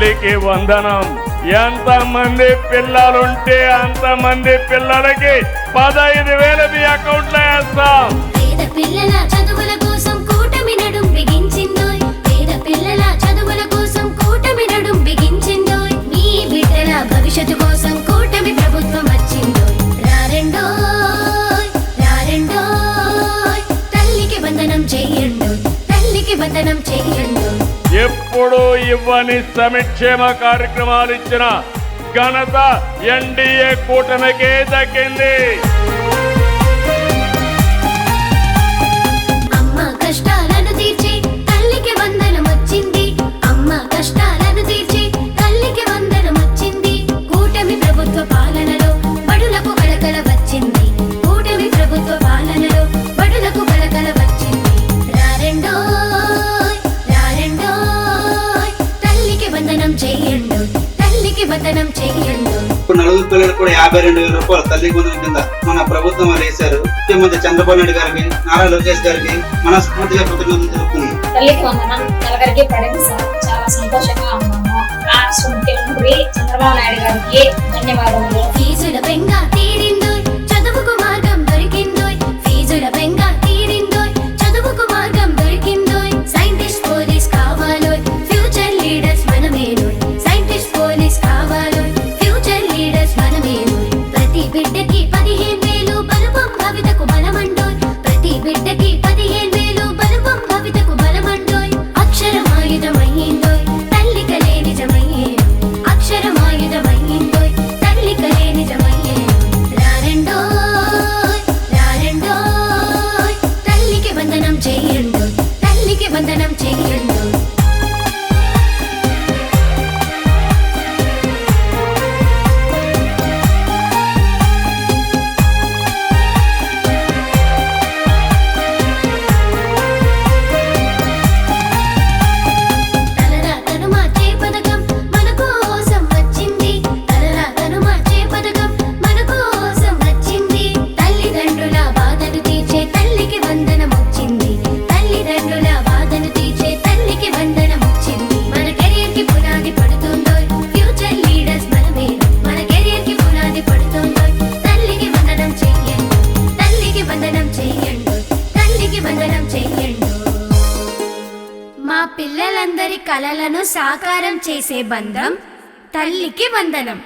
తల్లికి వందనం. ఎంతమంది పిల్లలుంటే అంతమంది పిల్లలకి 15,000 మీ అకౌంట్లో వేస్తాం. పేద పిల్లల చదువుల కోసం కూటమి నడుం బిగించిందోయ్. పేద పిల్లల చదువుల కోసం కూటమి నడుం బిగించిందోయ్. మీ బిడ్డల భవిష్యత్తు కోసం కూటమి ప్రభుత్వం వచ్చిందోయ్. రారెండోయ్ రారెండోయ్ తల్లికి వందనం చెయ్యండోయ్. తల్లికి వందనం చెయ్యండోయ్. ఎప్పుడు ఇవ్వని సంక్షేమ కార్యక్రమాలు ఇచ్చిన ఘనత ఎన్డీఏ కూటమికే దక్కింది. అమ్మ కష్టాలను తీర్చి తల్లికి వందనం వచ్చింది. అమ్మ కష్టాలను తీర్చి తల్లికి వందనం వచ్చింది. కూటమి ప్రభుత్వ పాలనలో బడులకు కలకల వచ్చింది. కూటమి ప్రభుత్వ పాలనలో బడులకు కలకల వచ్చింది. రారెండోయ్ రారెండోయ్ తల్లికి వందనం చెయ్యండు. తల్లికి వందనం చెయ్యండు. నలుగురు పిల్లలకు కూడా 52,000 రూపాయలు తల్లికి వందనం కింద మన ప్రభుత్వం వేశారు. ముఖ్యమంత్రి చంద్రబాబు నాయుడు గారికి, నారా లోకేష్ గారికి మనస్ఫూర్తిగా కృతజ్ఞతలు తెలుపుతున్నాను. తల్లికి వందనం నలుగురికి పడింది సార్. చాలా సంతోషంగా ఉన్నాము. రాష్ట్ర ముఖ్యమంత్రి చంద్రబాబు నాయుడు గారికి ధన్యవాదములు. ఫీజుల బెంగ తీరిందోయ్. చదువుకు మార్గం దొరికిందోయ్. ఫీజుల బెంగ తీరిందోయ్. చదువుకు మార్గం దొరికిందోయ్. సైంటిస్ట్ పోలీస్ కావాలోయ్. ఫ్యూచర్ లీడర్స్ మనమేనోయ్. సైంటిస్ట్ పోలీస్ కావాలోయ్. ఫ్యూచర్ లీడర్స్ మనమేనోయ్. ప్రతి బిడ్డకి 15,000 బలపం భవితకు బలమండోయ్. ప్రతి బిడ్డకి 15,000 బలపం భవితకు బలమండోయ్. అక్షరమాయుధమయ్యిందోయ్. తల్లికలే నిజమయ్యేను. అక్షరమాయుధమయ్యిందోయ్. తల్లికలే నిజమయ్యేను. రారెండోయ్ రారెండోయ్ తల్లికి వందనం చెయ్యండు. తల్లికి వందనం చెయ్యండు. తలరాతను మార్చే పథకం మన కోసం వచ్చింది. తలరాతను మార్చే పథకం మన కోసం వచ్చింది. తల్లిదండ్రుల బాధను తీర్చే తల్లికి వందనం వచ్చింది. తల్లిదండ్రుల బాధను తీర్చే తల్లికి వందనం వచ్చింది. మన కెరీర్ కి పునాది పడుతుందోయ్. Future leaders మనమేను. మన కెరీర్ కి పునాది పడుతుందోయ్. తల్లికి వందనం చెయ్యండు. తల్లికి వందనం చెయ్యండు. తల్లికి వందనం చెయ్యండు. మా పిల్లలందరి కలలను సాకారం చేసే బంధం తల్లికి వందనం.